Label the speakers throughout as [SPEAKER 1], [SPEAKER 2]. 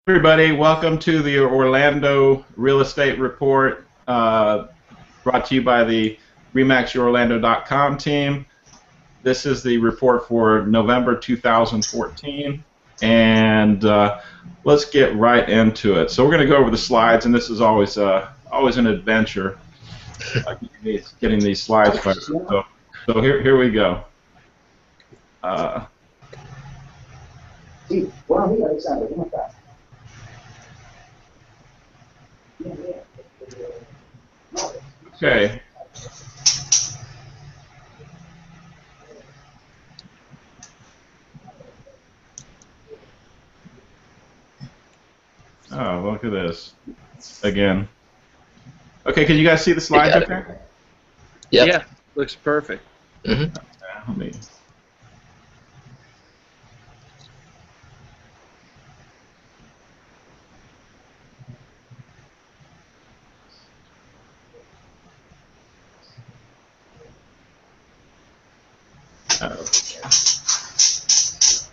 [SPEAKER 1] Everybody, welcome to the Orlando Real Estate Report, brought to you by the YourOrlando.com team. This is the report for November 2014, and let's get right into it. So we're going to go over the slides, and this is always an adventure, getting these slides. So here we go. Okay. Oh, look at this again. Okay, can you guys see the slides up there?
[SPEAKER 2] Yep.
[SPEAKER 3] Yeah, looks perfect.
[SPEAKER 2] Mm-hmm.
[SPEAKER 1] Let me.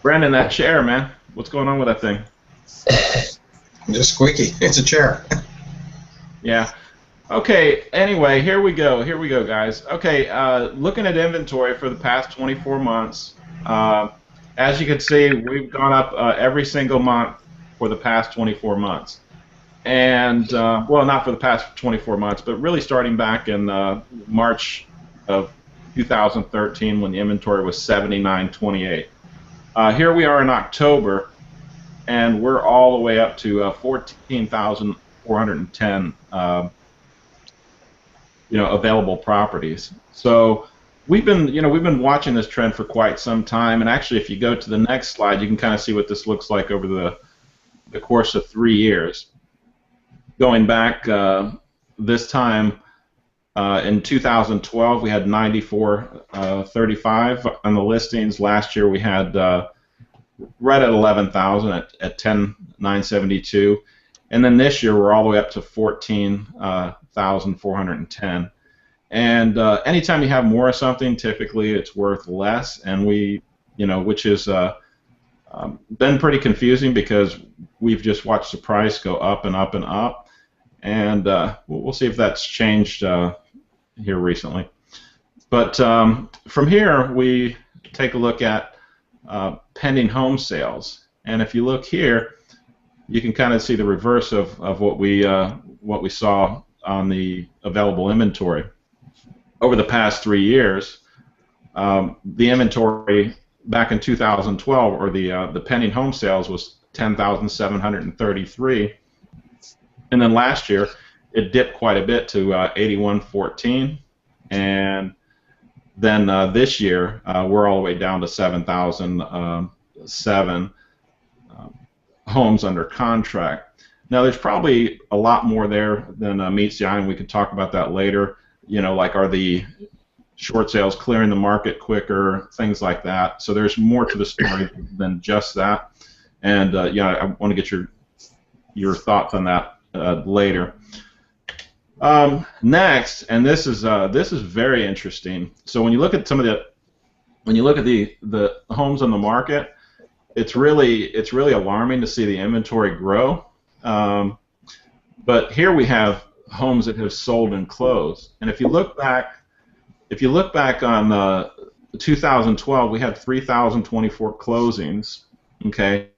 [SPEAKER 1] Brandon, that chair, man. What's going on with that thing?
[SPEAKER 4] Just squeaky. It's a chair.
[SPEAKER 1] Yeah. Okay, anyway, here we go. Here we go, guys. Okay, looking at inventory for the past 24 months, as you can see, we've gone up every single month for the past 24 months. And, well, not for the past 24 months, but really starting back in March of 2013 when the inventory was 7928. Here we are in October, and we're all the way up to 14,410 available properties. So we've been watching this trend for quite some time, and actually if you go to the next slide, you can kind of see what this looks like over the course of 3 years. Going back this time in 2012, we had 9435 on the listings. Last year we had right at 11,000 at 10,972, and then this year we're all the way up to 14,410. And anytime you have more of something, typically it's worth less, and which is been pretty confusing because we've just watched the price go up and up and up, and we'll see if that's changed here recently. But from here we take a look at pending home sales, and if you look here, you can kind of see the reverse of what we saw on the available inventory. Over the past 3 years, the inventory back in 2012, or the pending home sales, was 10,733, and then last year it dipped quite a bit to 8114, and then this year we're all the way down to 7,007 homes under contract. Now there's probably a lot more there than meets the eye, and we could talk about that later. Like, are the short sales clearing the market quicker, things like that. So there's more to the story than just that. And yeah, I want to get your thoughts on that later. Next, and this is very interesting. So when you look at the homes on the market, it's really alarming to see the inventory grow. But here we have homes that have sold and closed, and if you look back on 2012, we had 3,024 closings. Okay,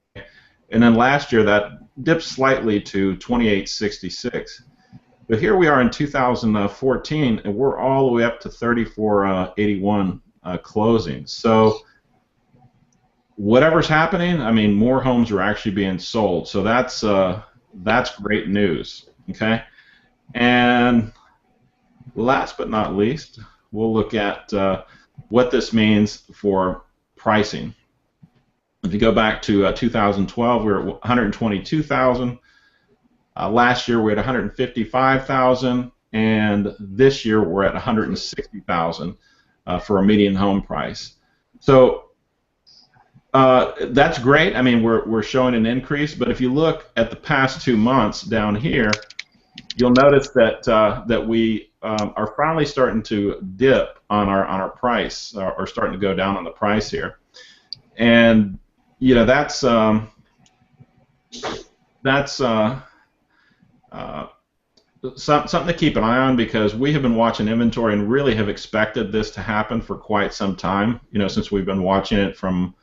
[SPEAKER 1] and then last year that dipped slightly to 2,866. But here we are in 2014, and we're all the way up to 3,481 closings. So whatever's happening, I mean, more homes are actually being sold. So that's great news. Okay, and last but not least, we'll look at what this means for pricing. If you go back to 2012, we were at 122,000. Last year we're at 155,000, and this year we're at 160,000 for a median home price. So that's great. I mean, we're showing an increase, but if you look at the past 2 months down here, you'll notice that we are finally starting to dip on our price, or starting to go down on the price here, and that's that's uh, something to keep an eye on, because we have been watching inventory and really have expected this to happen for quite some time. You know, since we've been watching it from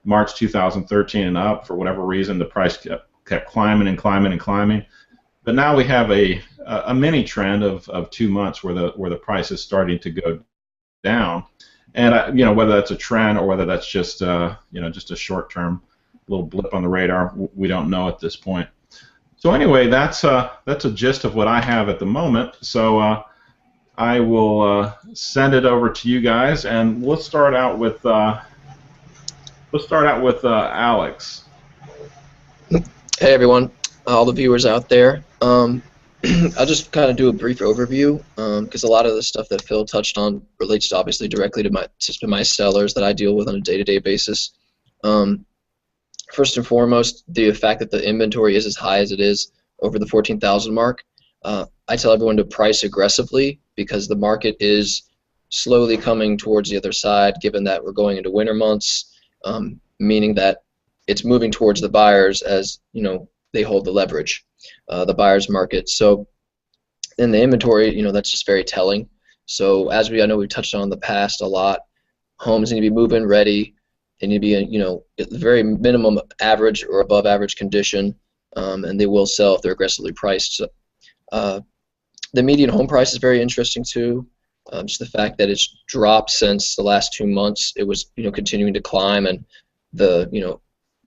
[SPEAKER 1] March 2013 and up. For whatever reason, the price kept climbing and climbing and climbing. But now we have a mini trend of 2 months where the price is starting to go down. And you know, whether that's a trend or whether that's just you know, just a short-term little blip on the radar, we don't know at this point. So anyway, that's a gist of what I have at the moment. So I will send it over to you guys, and let's start out with Alex.
[SPEAKER 2] Hey everyone, all the viewers out there. I'll just kind of do a brief overview because a lot of the stuff that Phil touched on relates obviously directly to my sellers that I deal with on a day-to-day basis. First and foremost, the fact that the inventory is as high as it is, over the 14,000 mark. I tell everyone to price aggressively because the market is slowly coming towards the other side, given that we're going into winter months, meaning that it's moving towards the buyers as, you know, they hold the leverage, the buyer's market. So in the inventory, you know, that's just very telling. So as I know we've touched on in the past a lot, homes need to be move-in ready. They need to be, you know, at the very minimum average or above average condition, and they will sell if they're aggressively priced. So, the median home price is very interesting too. Just the fact that it's dropped since the last 2 months. It was, you know, continuing to climb, and you know,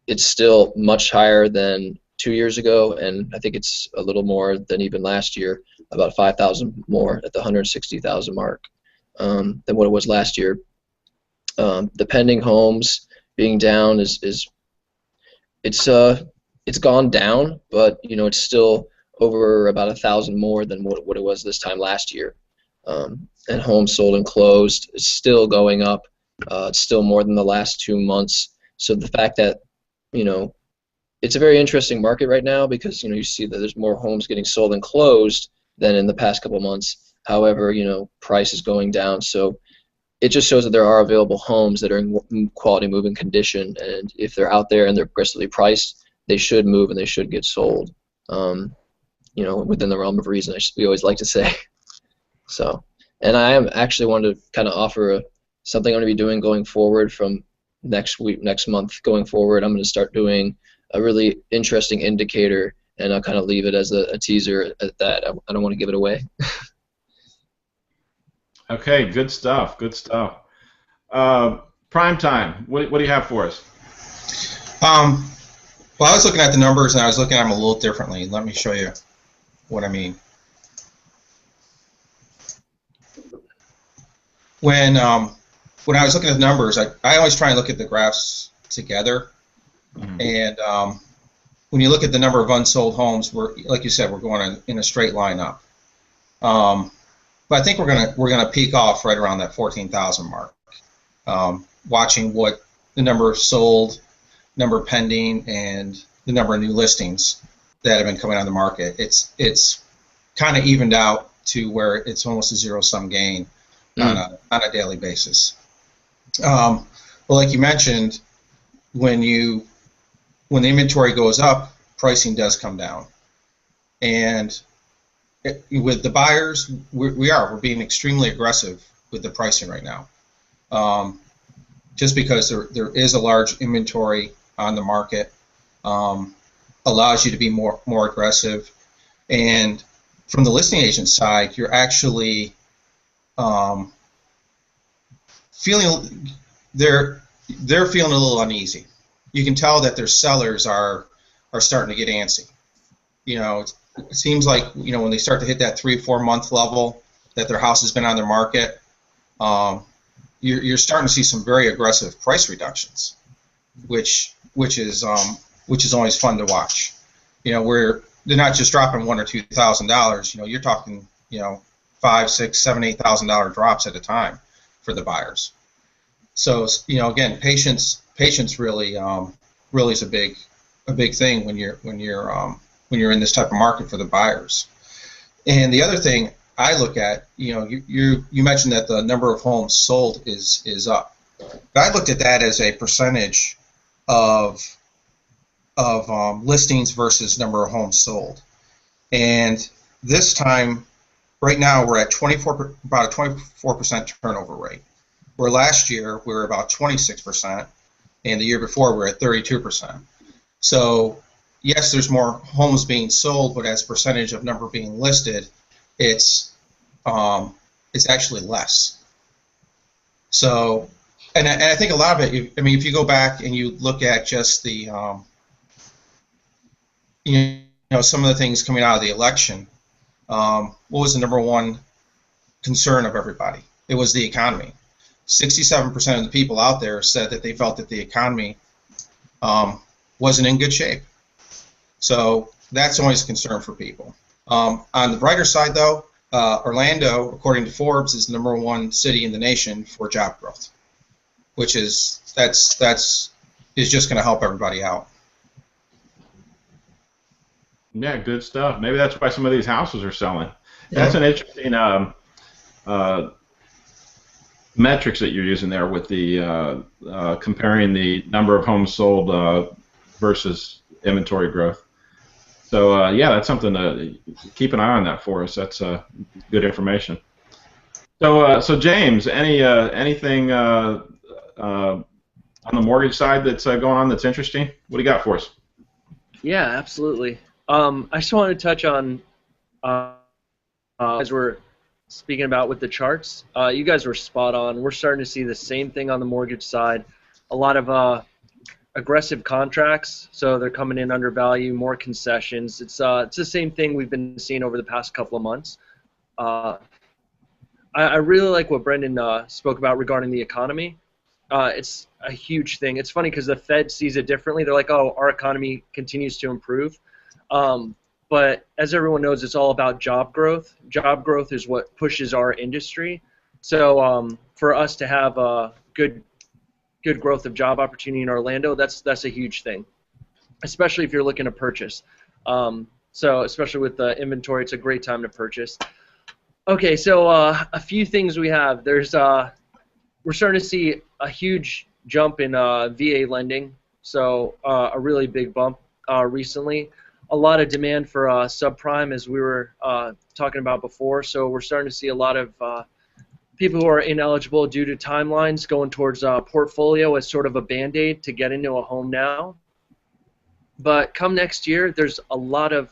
[SPEAKER 2] it's still much higher than 2 years ago, and I think it's a little more than even last year, about 5,000 more at the 160,000 mark than what it was last year. The pending homes being down it's gone down, but you know, it's still over about 1,000 more than what it was this time last year. And homes sold and closed is still going up. It's still more than the last 2 months. So the fact that, you know, it's a very interesting market right now because, you know, you see that there's more homes getting sold and closed than in the past couple months. However, you know, price is going down. So it just shows that there are available homes that are in quality moving condition, and if they're out there and they're aggressively priced, they should move and they should get sold. You know, within the realm of reason, we always like to say. So, and I am actually wanted to kind of offer something I'm going to be doing going forward from next month going forward. I'm going to start doing a really interesting indicator, and I'll kind of leave it as a teaser at that. I don't want to give it away.
[SPEAKER 1] Okay, good stuff. Good stuff. Prime time. What do you have for us?
[SPEAKER 4] Well, I was looking at the numbers, and I was looking at them a little differently. Let me show you what I mean. When I was looking at the numbers, I always try and look at the graphs together. Mm-hmm. And when you look at the number of unsold homes, like you said, we're going in a straight line up. But I think we're gonna peak off right around that 14,000 mark. Watching what the number of sold, number pending, and the number of new listings that have been coming on the market, it's kind of evened out to where it's almost a zero-sum gain on a daily basis. Well, like you mentioned, when the inventory goes up, pricing does come down, and with the buyers, we're being extremely aggressive with the pricing right now, just because there is a large inventory on the market, allows you to be more aggressive, and from the listing agent side, you're actually feeling they're feeling a little uneasy. You can tell that their sellers are starting to get antsy. You know, it seems like, you know, when they start to hit that 3-4 month level that their house has been on the market, you're starting to see some very aggressive price reductions, which is always fun to watch. You know, where they're not just dropping $1,000 or $2,000. You know, you're talking, you know, $5,000, $6,000, $7,000, $8,000 drops at a time for the buyers. So, you know, again, patience really is a big thing when you're in this type of market for the buyers. And the other thing I look at, you know, you mentioned that the number of homes sold is up, but I looked at that as a percentage of of listings versus number of homes sold. And this time, right now, we're at about a 24% turnover rate, where last year we were about 26%, and the year before we were at 32%. So yes, there's more homes being sold, but as percentage of number being listed, it's actually less. So, and I think a lot of it, I mean, if you go back and you look at just the, you know, some of the things coming out of the election, what was the number one concern of everybody? It was the economy. 67% of the people out there said that they felt that the economy wasn't in good shape. So that's always a concern for people. On the brighter side, though, Orlando, according to Forbes, is the #1 city in the nation for job growth, which is that's just going to help everybody out.
[SPEAKER 1] Yeah, good stuff. Maybe that's why some of these houses are selling.
[SPEAKER 2] Yeah.
[SPEAKER 1] That's an interesting metrics that you're using there with the comparing the number of homes sold versus inventory growth. So yeah, that's something to keep an eye on that for us. That's good information. So James, anything on the mortgage side that's going on that's interesting? What do you got for us?
[SPEAKER 3] Yeah, absolutely. I just wanted to touch on as we're speaking about with the charts. You guys were spot on. We're starting to see the same thing on the mortgage side. A lot of aggressive contracts, so they're coming in under value, more concessions. It's the same thing we've been seeing over the past couple of months. I really like what Brendan spoke about regarding the economy. It's a huge thing. It's funny because the Fed sees it differently. They're like, oh, our economy continues to improve. But as everyone knows, it's all about job growth. Job growth is what pushes our industry. So for us to have a good growth of job opportunity in Orlando, that's a huge thing, especially if you're looking to purchase. So especially with the inventory, it's a great time to purchase. Okay, so a few things we have. There's we're starting to see a huge jump in VA lending, so a really big bump recently. A lot of demand for subprime, as we were talking about before. So we're starting to see a lot of people who are ineligible due to timelines going towards portfolio as sort of a band-aid to get into a home now. But come next year, there's a lot of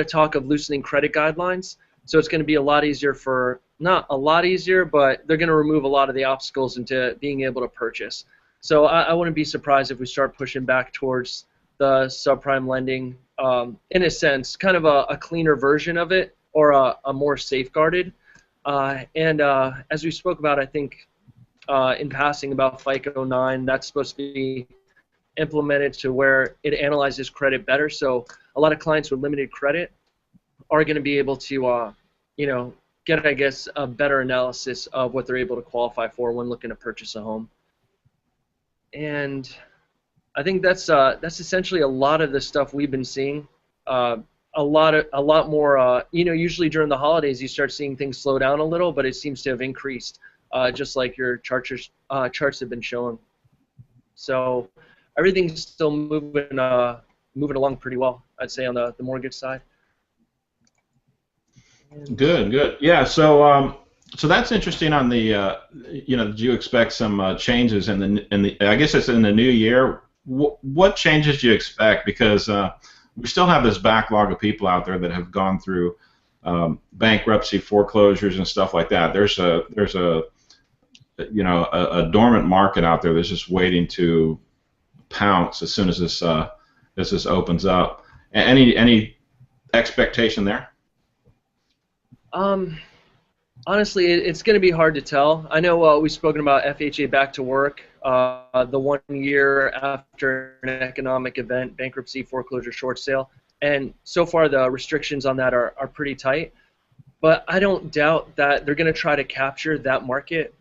[SPEAKER 3] talk of loosening credit guidelines. So it's going to be a lot easier for, not a lot easier, but they're going to remove a lot of the obstacles into being able to purchase. So I wouldn't be surprised if we start pushing back towards the subprime lending, in a sense, kind of a cleaner version of it, or a more safeguarded. And as we spoke about, I think in passing about FICO 9, that's supposed to be implemented to where it analyzes credit better. So a lot of clients with limited credit are going to be able to, get, I guess, a better analysis of what they're able to qualify for when looking to purchase a home. And I think that's essentially a lot of the stuff we've been seeing. A lot more. Usually during the holidays you start seeing things slow down a little, but it seems to have increased, just like your charts have been showing. So everything's still moving along pretty well, I'd say, on the mortgage side.
[SPEAKER 1] Good. Yeah. So that's interesting. On the, do you expect some changes in the? I guess it's in the new year. What changes do you expect? Because we still have this backlog of people out there that have gone through bankruptcy, foreclosures, and stuff like that. There's a dormant market out there that's just waiting to pounce as soon as this opens up. Any expectation there?
[SPEAKER 3] Honestly, it's going to be hard to tell. I know we've spoken about FHA back to work, the 1 year after an economic event, bankruptcy, foreclosure, short sale, and so far the restrictions on that are pretty tight. But I don't doubt that they're going to try to capture that market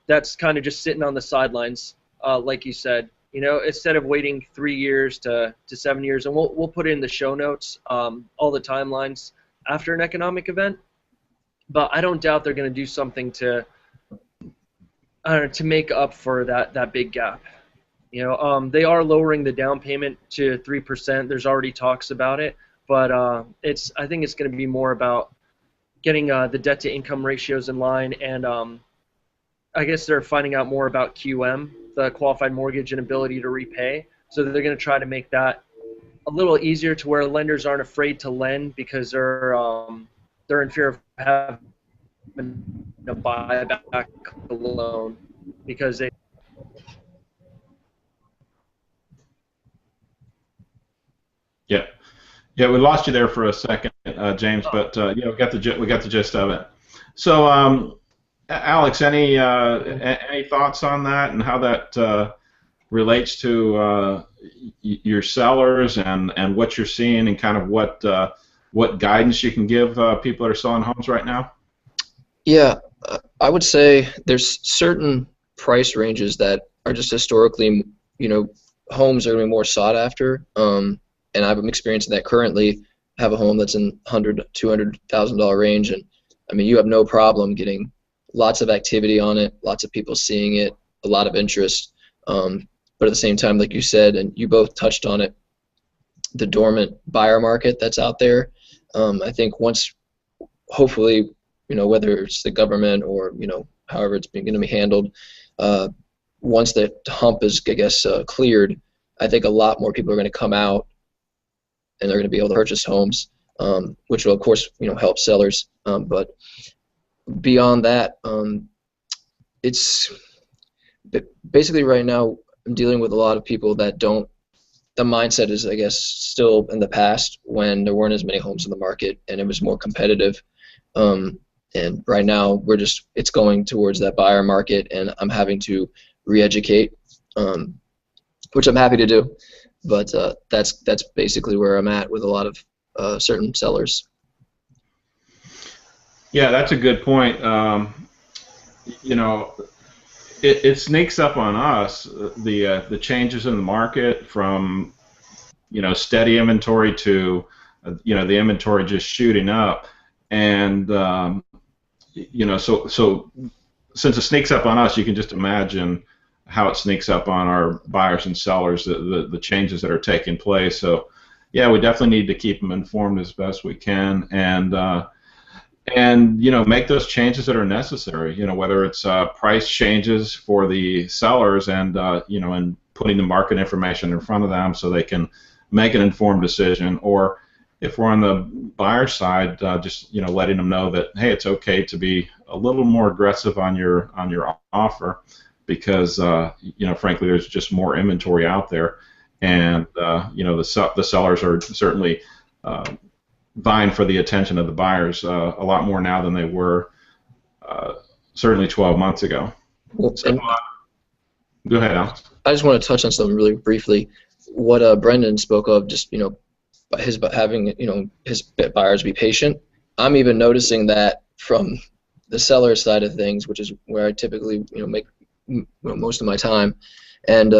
[SPEAKER 3] that's kind of just sitting on the sidelines, like you said. Instead of waiting 3 years to 7 years, and we'll put in the show notes all the timelines after an economic event. But I don't doubt they're going to do something to make up for that big gap. They are lowering the down payment to 3%. There's already talks about it, but I think it's going to be more about getting the debt to income ratios in line, and I guess they're finding out more about QM, the qualified mortgage and ability to repay. So they're going to try to make that a little easier to where lenders aren't afraid to lend because they're in fear of having to buy back a loan because they.
[SPEAKER 1] Yeah, yeah, we lost you there for a second, James, but yeah, we got the gist of it. So, Alex, any thoughts on that and how that relates to your sellers and what you're seeing and kind of what guidance you can give people that are selling homes right now?
[SPEAKER 2] Yeah, I would say there's certain price ranges that are just historically, homes are going to be more sought after. And I'm experiencing that currently. I have a home that's in $100,000 to $200,000 range, and I mean, you have no problem getting lots of activity on it, lots of people seeing it, a lot of interest. But at the same time, like you said, and you both touched on it, the dormant buyer market that's out there. I think once, hopefully, whether it's the government or however it's going to be handled, once the hump is, I guess, cleared, I think a lot more people are going to come out and they're going to be able to purchase homes, which will, of course, help sellers. But beyond that, it's basically right now I'm dealing with a lot of people that don't. The mindset is, I guess, still in the past when there weren't as many homes in the market and it was more competitive. And right now it's going towards that buyer market, and I'm having to re-educate, which I'm happy to do. But that's basically where I'm at with a lot of certain sellers.
[SPEAKER 1] Yeah, that's a good point. It sneaks up on us, the changes in the market from steady inventory to the inventory just shooting up, and so since it sneaks up on us, you can just imagine how it sneaks up on our buyers and sellers, the changes that are taking place. So yeah, we definitely need to keep them informed as best we can, and make those changes that are necessary. Whether it's price changes for the sellers and and putting the market information in front of them so they can make an informed decision, or if we're on the buyer side, just letting them know that, hey, it's okay to be a little more aggressive on your offer because frankly there's just more inventory out there, and the sellers are certainly vying for the attention of the buyers a lot more now than they were certainly 12 months ago.
[SPEAKER 2] Well,
[SPEAKER 1] so, go ahead, Alex.
[SPEAKER 2] I just want to touch on something really briefly. What Brendan spoke of, just having his buyers be patient. I'm even noticing that from the seller side of things, which is where I typically make most of my time, and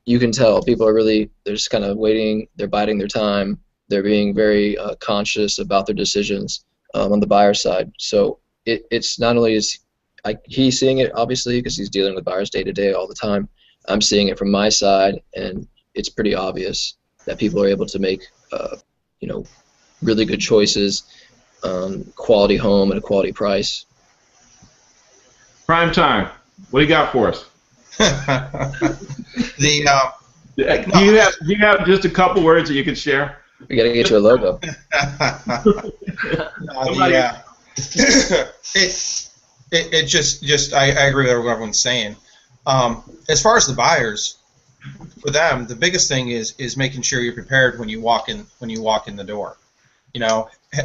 [SPEAKER 2] you can tell people are they're just kind of waiting. They're biding their time. They're being very conscious about their decisions on the buyer side. So it's not only he's seeing it, obviously, because he's dealing with buyers day to day all the time. I'm seeing it from my side, and it's pretty obvious that people are able to make really good choices, quality home at a quality price.
[SPEAKER 1] Prime time. What do you got for us?
[SPEAKER 4] Do
[SPEAKER 1] you have just a couple words that you could share?
[SPEAKER 2] We got to get you a logo.
[SPEAKER 4] It just I agree with what everyone's saying. As far as the buyers, for them, the biggest thing is making sure you're prepared when you walk in the door.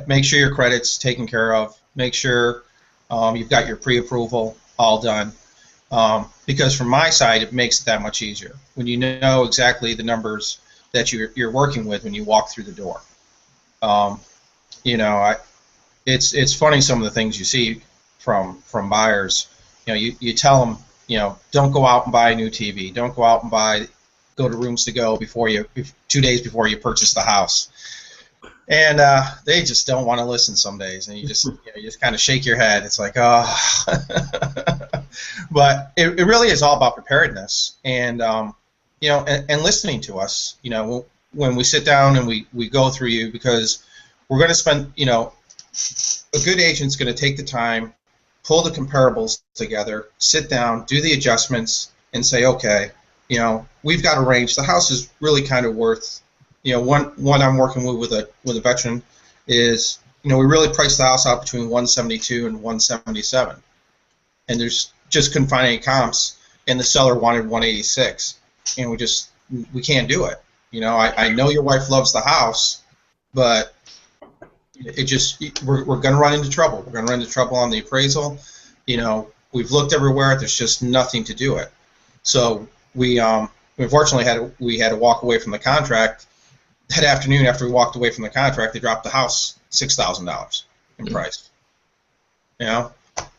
[SPEAKER 4] Make sure your credit's taken care of. Make sure you've got your pre-approval all done. Because from my side, it makes it that much easier when you know exactly the numbers that you're working with when you walk through the door. It's funny some of the things you see from buyers. You tell them, don't go out and buy a new TV. Don't go out and go to Rooms to Go 2 days before you purchase the house. And they just don't want to listen some days, and you just kind of shake your head. It's like, oh. But it really is all about preparedness. And and listening to us, when we sit down and we go through you, because we're going to spend, a good agent's going to take the time, pull the comparables together, sit down, do the adjustments, and say, okay, we've got a range. The house is really kind of worth, one I'm working with a veteran is, we really priced the house out between 172 and 177, and there's just couldn't find any comps, and the seller wanted 186, and we can't do it. I know your wife loves the house, but we're going to run into trouble. We're going to run into trouble on the appraisal. We've looked everywhere. There's just nothing to do it. So we unfortunately had to walk away from the contract. That afternoon, after we walked away from the contract, they dropped the house $6,000 in price.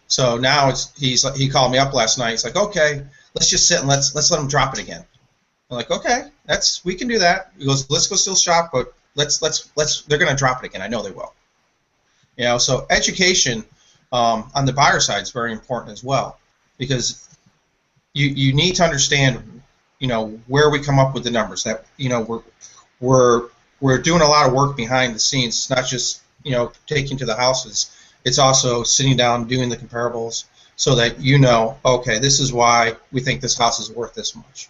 [SPEAKER 4] So now he called me up last night. He's like, okay, let's just sit and let's let them drop it again. I'm like, okay, we can do that. He goes, let's go still shop, but let's they're going to drop it again. I know they will. So education on the buyer side is very important as well, because you need to understand, where we come up with the numbers. That we're doing a lot of work behind the scenes. It's not just taking to the houses. It's also sitting down, doing the comparables, so that okay, this is why we think this house is worth this much.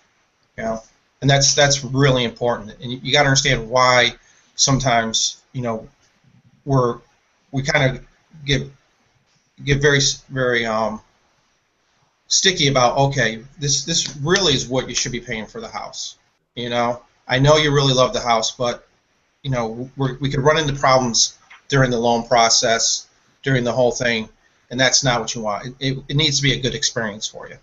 [SPEAKER 4] And that's really important. And you got to understand why sometimes we kind of get very sticky about, okay, this really is what you should be paying for the house. I know you really love the house, but we could run into problems during the loan process, during the whole thing, and that's not what you want. It needs to be a good experience for you.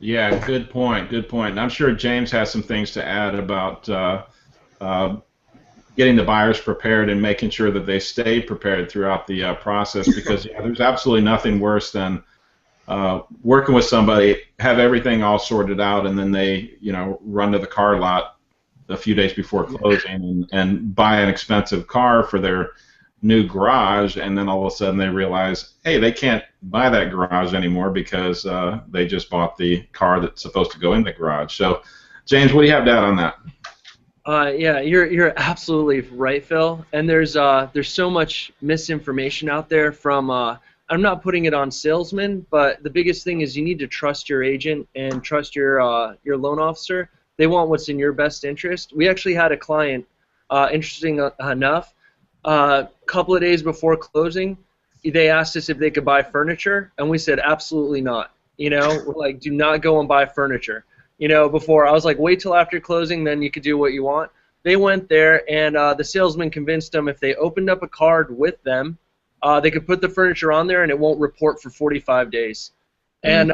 [SPEAKER 1] Yeah, good point. Good point. And I'm sure James has some things to add about getting the buyers prepared and making sure that they stay prepared throughout the process, because there's absolutely nothing worse than working with somebody, have everything all sorted out, and then they run to the car lot a few days before closing and buy an expensive car for their new garage, and then all of a sudden they realize, hey, they can't buy that garage anymore because they just bought the car that's supposed to go in the garage. So, James, what do you have to add on that?
[SPEAKER 3] Yeah, you're absolutely right, Phil. And there's so much misinformation out there from. I'm not putting it on salesmen, but the biggest thing is you need to trust your agent and trust your loan officer. They want what's in your best interest. We actually had a client, interesting enough, a couple of days before closing, they asked us if they could buy furniture, and we said absolutely not. We're like, do not go and buy furniture. Before I was like, wait till after closing, then you could do what you want. They went there, and the salesman convinced them if they opened up a card with them, they could put the furniture on there and it won't report for 45 days. And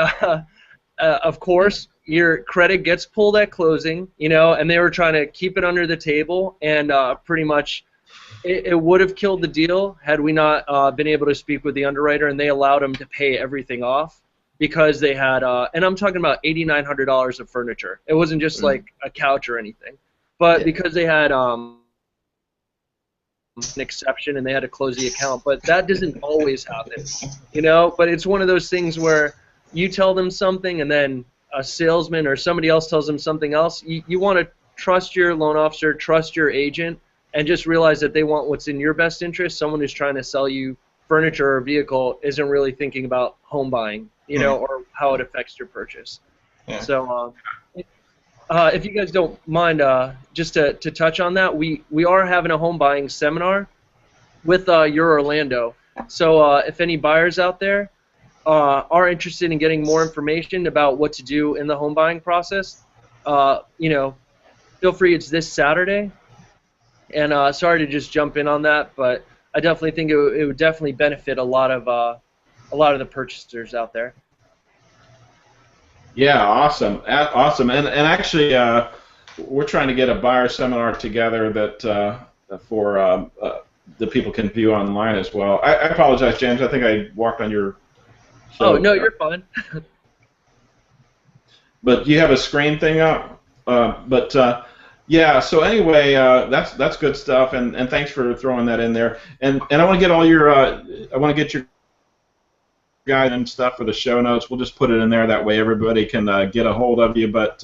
[SPEAKER 3] of course, your credit gets pulled at closing, and they were trying to keep it under the table, and pretty much it would have killed the deal had we not been able to speak with the underwriter, and they allowed them to pay everything off because they had, and I'm talking about $8,900 of furniture. It wasn't just like a couch or anything, but because they had an exception and they had to close the account. But that doesn't always happen, But it's one of those things where you tell them something and then a salesman or somebody else tells them something else. You want to trust your loan officer, trust your agent, and just realize that they want what's in your best interest. Someone who's trying to sell you furniture or vehicle isn't really thinking about home buying, or how it affects your purchase. Yeah. So if you guys don't mind, just to touch on that, we are having a home buying seminar with YourOrlando. So if any buyers out there are interested in getting more information about what to do in the home buying process, feel free. It's this Saturday. And sorry to just jump in on that, but I definitely think it would definitely benefit a lot of the purchasers out there.
[SPEAKER 1] Yeah, awesome, awesome, and actually, we're trying to get a buyer seminar together that for the people can view online as well. I apologize, James. I think I walked on your show.
[SPEAKER 3] Oh no, you're fine.
[SPEAKER 1] But you have a screen thing up, yeah, so anyway, that's good stuff, and thanks for throwing that in there. And I want to get all your I want to get your guide and stuff for the show notes. We'll just put it in there. That way everybody can get a hold of you. But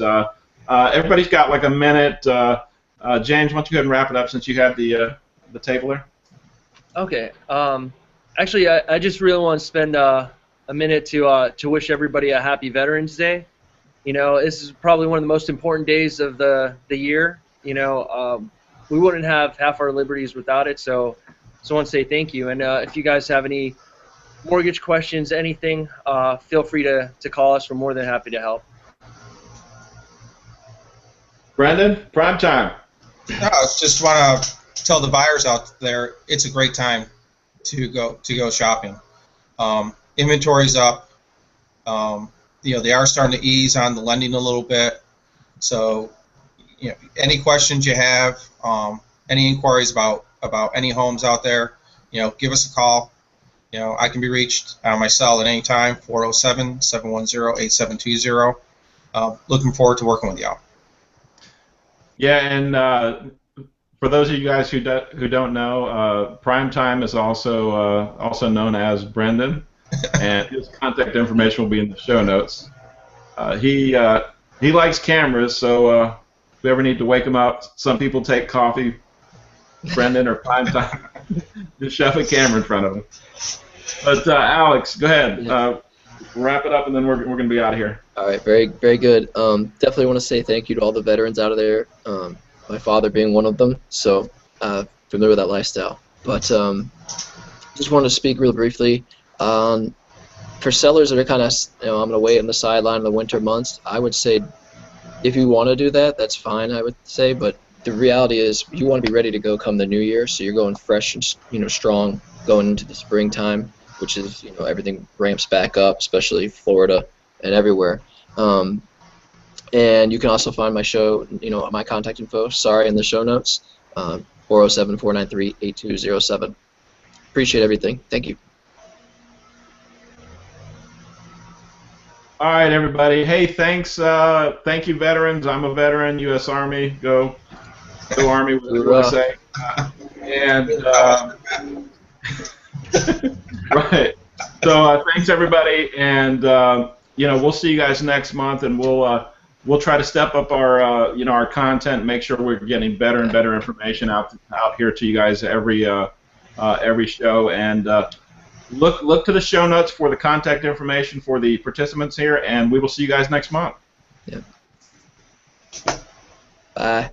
[SPEAKER 1] everybody's got like a minute. James, why don't you go ahead and wrap it up since you had the table there?
[SPEAKER 3] Okay. Actually, I just really want to spend a minute to wish everybody a happy Veterans Day. You know, this is probably one of the most important days of the year. You know, we wouldn't have half our liberties without it. So I want to say thank you. And if you guys have any mortgage questions, anything, feel free to call us. We're more than happy to help.
[SPEAKER 1] Brendan, prime time.
[SPEAKER 4] No, I just want to tell the buyers out there it's a great time to go shopping. Inventory's up. You know, they are starting to ease on the lending a little bit. So, you know, any questions you have, any inquiries about any homes out there, you know, give us a call. You know, I can be reached on my cell at any time, 407-710-8720. Looking forward to working with y'all.
[SPEAKER 1] Yeah, and for those of you guys who don't know, Primetime is also known as Brendan, and his contact information will be in the show notes. He likes cameras, so if we ever need to wake him up, some people take coffee, Brendan or Primetime, just shove a camera in front of him. But Alex, go ahead. Wrap it up, and then we're going to be out of here.
[SPEAKER 2] All right, very, very good. Definitely want to say thank you to all the veterans out of there. My father being one of them, so familiar with that lifestyle. But just wanted to speak real briefly. For sellers that are kind of, you know, I'm going to wait on the sideline in the winter months, I would say if you want to do that, that's fine, I would say. But the reality is you want to be ready to go come the new year, so you're going fresh and, you know, strong going into the springtime, which is, you know, everything ramps back up, especially Florida and everywhere. And you can also find my show, you know, my contact info, in the show notes, 407-493-8207. Appreciate everything. Thank you.
[SPEAKER 1] All right, everybody. Hey, thanks. Thank you, veterans. I'm a veteran, U.S. Army. Go Army, whatever you want to say. And right. So thanks, everybody, and you know, we'll see you guys next month, and we'll try to step up our you know, our content, and make sure we're getting better and better information out here to you guys every show, and look to the show notes for the contact information for the participants here, and we will see you guys next month.
[SPEAKER 2] Yeah. Bye.